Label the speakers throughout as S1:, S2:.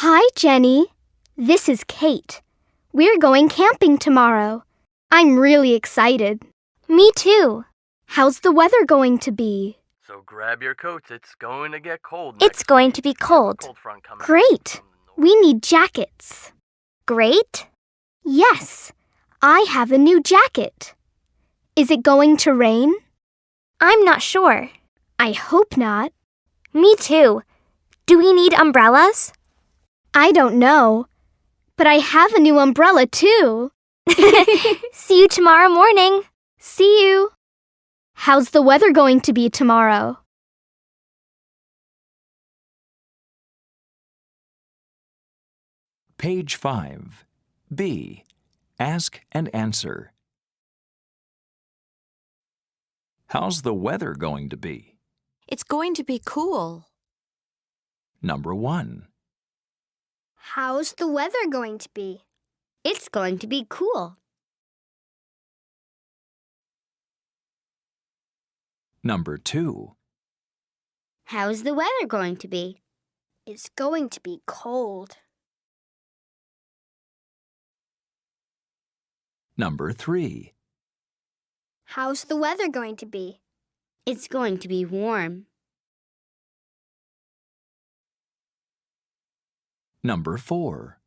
S1: Hi, Jenny. This is Kate. We're going camping tomorrow. I'm really excited. Me too. How's the weather going to be?
S2: So grab your coats. It's going to get cold.
S1: It's going to be cold.
S2: Cold front coming
S1: Great.
S2: from the north.
S1: We need jackets. Great? Yes. I have a new jacket. Is it going to rain? I'm not sure. I hope not. Me too. Do we need umbrellas? I don't know. But I have a new umbrella too. See you tomorrow morning. See you. How's the weather going to be tomorrow?
S3: Page 5. B. Ask and answer. How's the weather going to be?
S4: It's going to be cool.
S3: Number 1.
S1: How's the weather going to be?
S5: It's going to be cool.
S3: Number 2.
S5: How's the weather going to be?
S1: It's going to be cold.
S3: Number 3.
S1: How's the weather going to be?
S5: It's going to be warm.
S3: Number 4.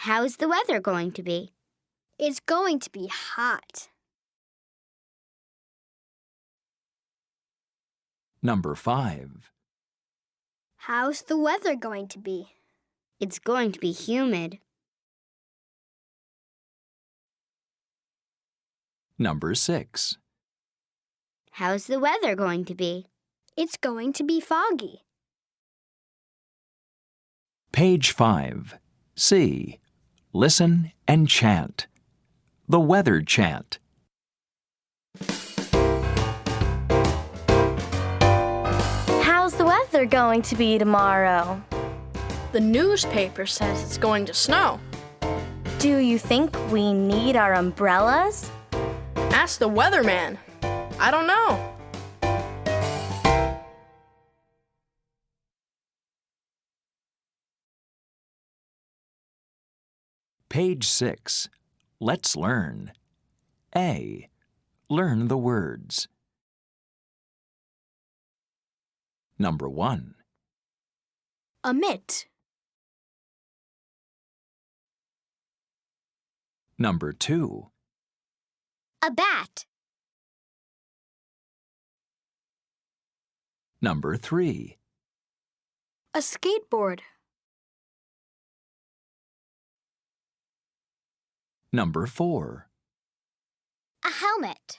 S5: How's the weather going to be?
S1: It's going to be hot.
S3: Number 5.
S1: How's the weather going to be?
S5: It's going to be humid.
S3: Number 6.
S5: How's the weather going to be?
S1: It's going to be foggy.
S3: Page 5. C. Listen and chant. The weather chant.
S1: How's the weather going to be tomorrow?
S6: The newspaper says it's going to snow.
S1: Do you think we need our umbrellas?
S6: Ask the weatherman. I don't know.
S3: Page 6. Let's learn. A. Learn the words. Number 1.
S6: Omit.
S3: Number 2.
S1: A bat.
S3: Number 3.
S6: A skateboard.
S3: Number 4.
S1: A helmet.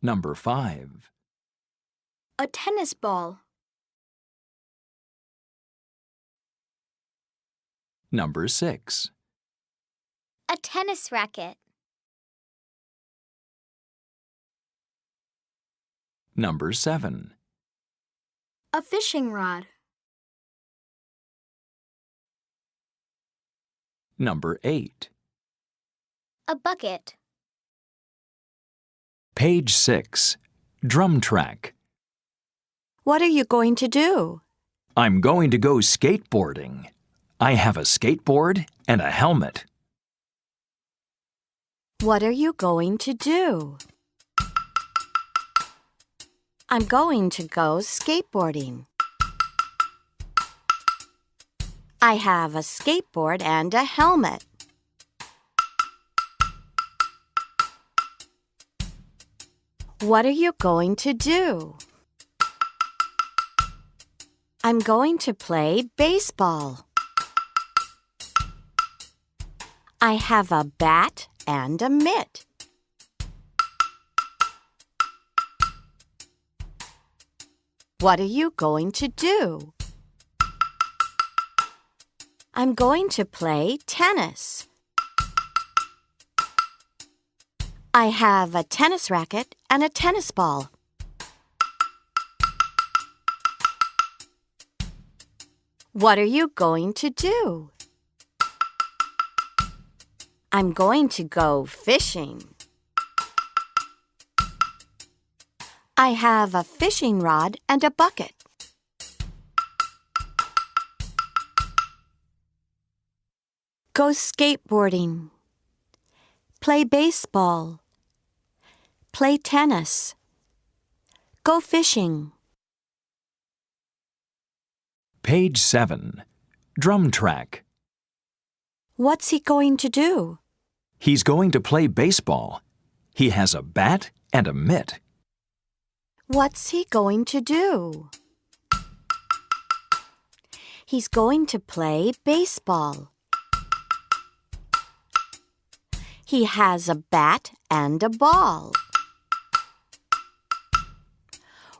S3: Number 5.
S6: A tennis ball.
S3: Number 6.
S1: A tennis racket.
S3: Number 7.
S6: A fishing rod.
S3: Number 8.
S1: A bucket.
S3: Page 6. Drum track.
S4: What are you going to do?
S3: I'm going to go skateboarding. I have a skateboard and a helmet.
S4: What are you going to do? I'm going to go skateboarding. I have a skateboard and a helmet. What are you going to do? I'm going to play baseball. I have a bat and a mitt. What are you going to do? I'm going to play tennis. I have a tennis racket and a tennis ball. What are you going to do? I'm going to go fishing. I have a fishing rod and a bucket. Go skateboarding. Play baseball. Play tennis. Go fishing.
S3: Page 7. Drum track.
S4: What's he going to do?
S3: He's going to play baseball. He has a bat and a mitt.
S4: What's he going to do? He's going to play baseball. He has a bat and a ball.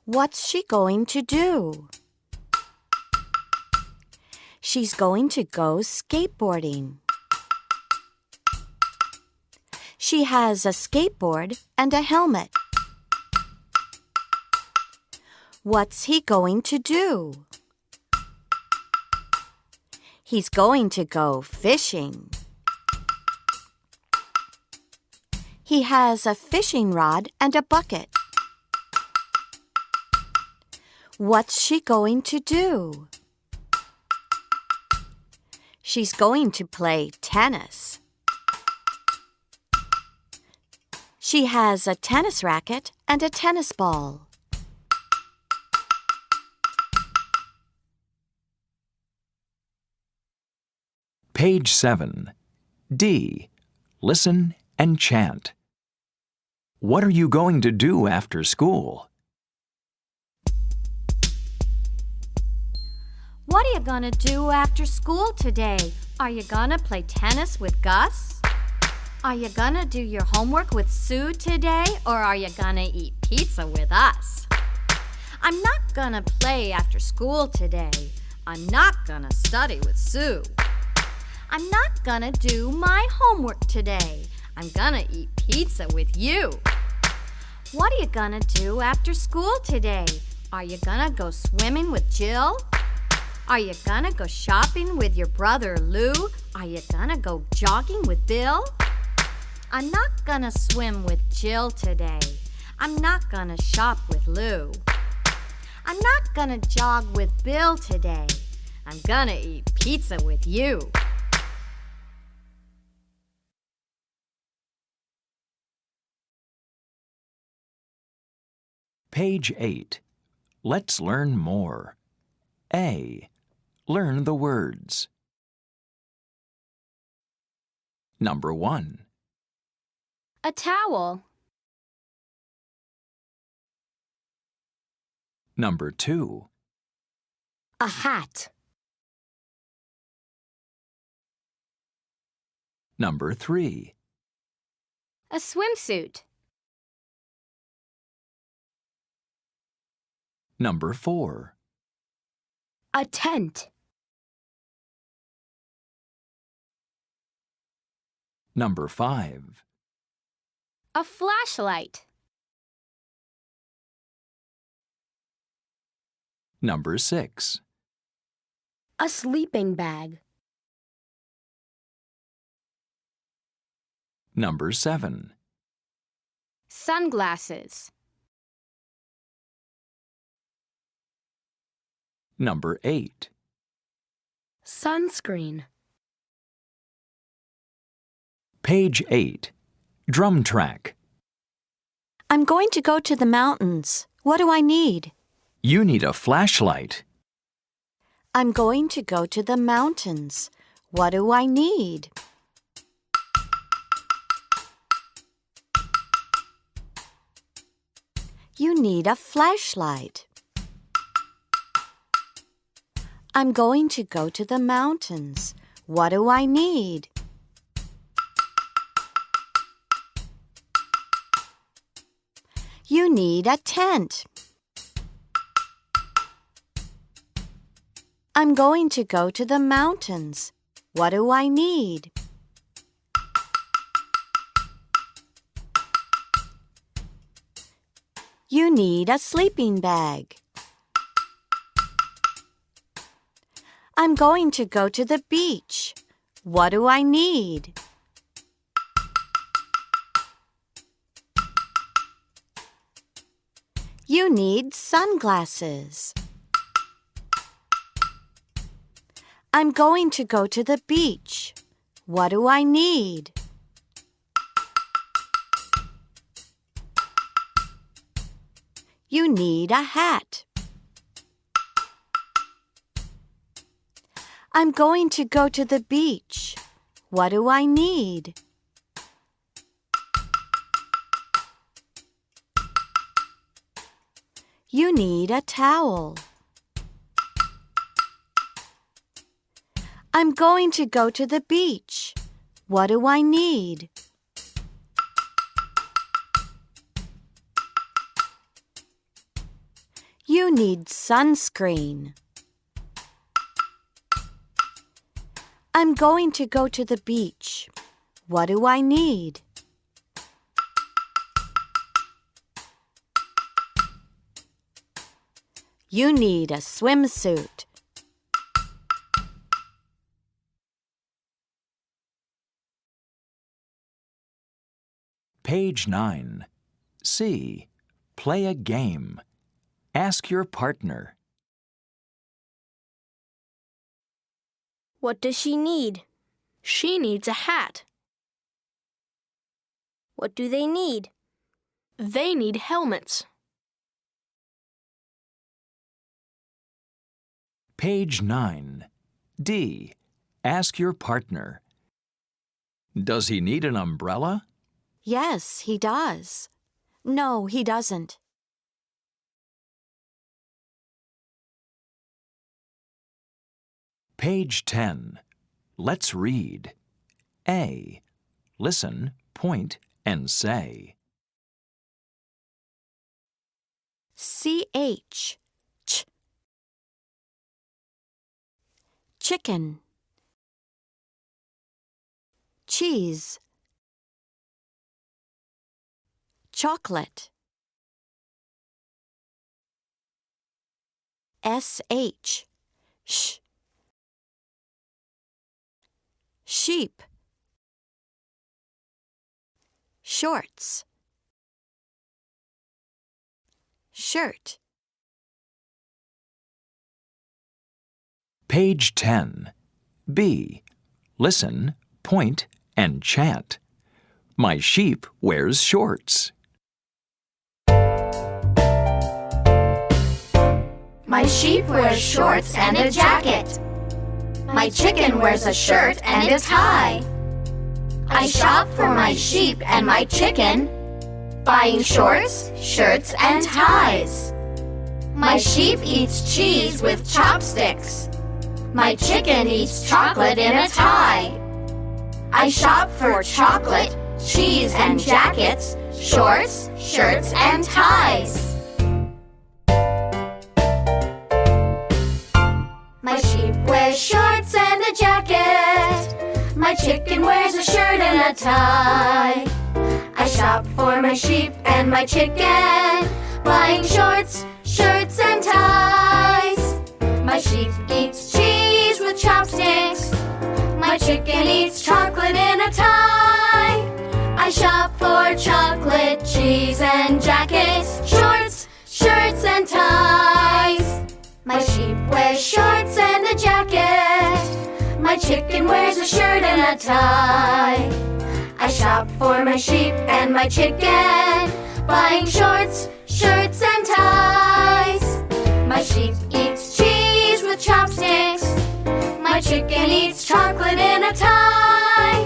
S4: What's she going to do? She's going to go skateboarding. She has a skateboard and a helmet. What's he going to do? He's going to go fishing. He has a fishing rod and a bucket. What's she going to do? She's going to play tennis. She has a tennis racket and a tennis ball.
S3: Page 7. D. Listen and chant. What are you going to do after school?
S7: What are you gonna do after school today? Are you gonna play tennis with Gus? Are you gonna do your homework with Sue today, or are you gonna eat pizza with us? I'm not gonna play after school today. I'm not gonna study with Sue. I'm not gonna do my homework today. I'm gonna eat pizza with you. What are you gonna do after school today? Are you gonna go swimming with Jill? Are you gonna go shopping with your brother Lou? Are you gonna go jogging with Bill? I'm not gonna swim with Jill today. I'm not gonna shop with Lou. I'm not gonna jog with Bill today. I'm gonna eat pizza with you.
S3: Page 8. Let's learn more. A. Learn the words. Number 1.
S1: A towel.
S3: Number 2.
S1: A hat.
S3: Number 3.
S1: A swimsuit.
S3: Number 4.
S1: A tent.
S3: Number 5.
S1: A flashlight.
S3: Number 6.
S1: A sleeping bag.
S3: Number 7.
S1: Sunglasses.
S3: Number 8.
S1: Sunscreen.
S3: Page 8. Drum track.
S4: I'm going to go to the mountains. What do I need?
S3: You need a flashlight.
S4: I'm going to go to the mountains. What do I need? You need a flashlight. I'm going to go to the mountains. What do I need? You need a tent. I'm going to go to the mountains. What do I need? You need a sleeping bag. I'm going to go to the beach. What do I need? You need sunglasses. I'm going to go to the beach. What do I need? You need a hat. I'm going to go to the beach. What do I need? You need a towel. I'm going to go to the beach. What do I need? You need sunscreen. I'm going to go to the beach. What do I need? You need a swimsuit.
S3: Page 9. C. Play a game. Ask your partner.
S1: What does she need?
S6: She needs a hat.
S1: What do they need?
S6: They need helmets.
S3: Page 9. D. Ask your partner. Does he need an umbrella?
S4: Yes, he does. No, he doesn't.
S3: Page 10. Let's read. A. Listen, point, and say.
S4: CH. Ch. Chicken. Cheese. Chocolate. SH. Sh. Sheep. Shorts. Shirt.
S3: Page 10. B. Listen, point, and chant. My sheep wears shorts.
S7: My sheep wears shorts and a jacket. My chicken wears a shirt and a tie. I shop for my sheep and my chicken, buying shorts, shirts, and ties. My sheep eats cheese with chopsticks. My chicken eats chocolate in a tie. I shop for chocolate, cheese, and jackets, shorts, shirts, and ties. My sheep wears shorts and a jacket. My chicken wears a shirt and a tie. I shop for my sheep and my chicken, buying shorts, shirts, and ties. My sheep eats cheese with chopsticks. My chicken eats chocolate in a tie. I shop for chocolate, cheese, and jackets, shorts, shirts, and ties. My sheep wears shorts and a jacket. My chicken wears a shirt and a tie. I shop for my sheep and my chicken, buying shorts, shirts, and ties. My sheep eats cheese with chopsticks. My chicken eats chocolate in a tie.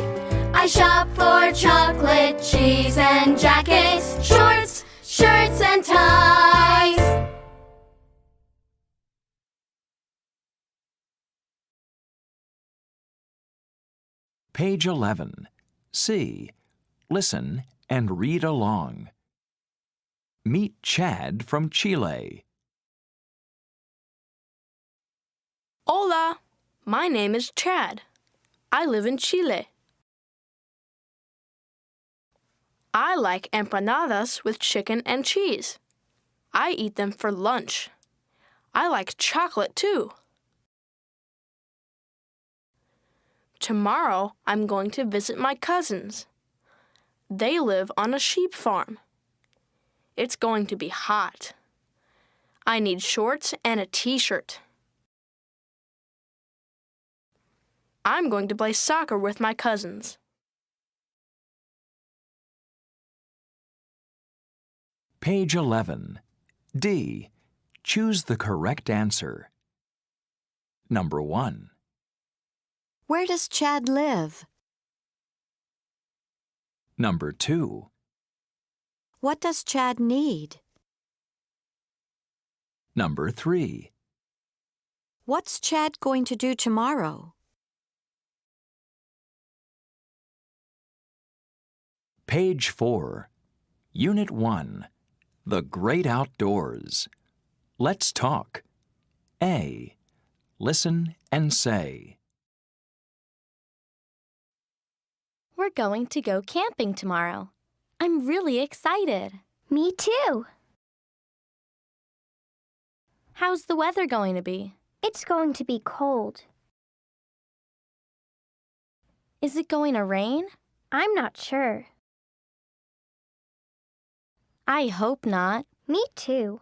S7: I shop for chocolate, cheese, and jackets, shorts, shirts, and ties.
S3: Page 11. C. Listen and read along. Meet Chad from Chile.
S6: Hola, my name is Chad. I live in Chile. I like empanadas with chicken and cheese. I eat them for lunch. I like chocolate too. Tomorrow, I'm going to visit my cousins. They live on a sheep farm. It's going to be hot. I need shorts and a t-shirt. I'm going to play soccer with my cousins.
S3: Page 11. D. Choose the correct answer. Number 1.
S4: Where does Chad live?
S3: Number 2.
S4: What does Chad need?
S3: Number 3.
S4: What's Chad going to do tomorrow?
S3: Page 4. Unit 1. The Great Outdoors. Let's talk. A. Listen and say.
S8: We're going to go camping tomorrow. I'm really excited.
S1: Me too.
S8: How's the weather going to be?
S1: It's going to be cold.
S8: Is it going to rain?
S1: I'm not sure.
S8: I hope not.
S1: Me too.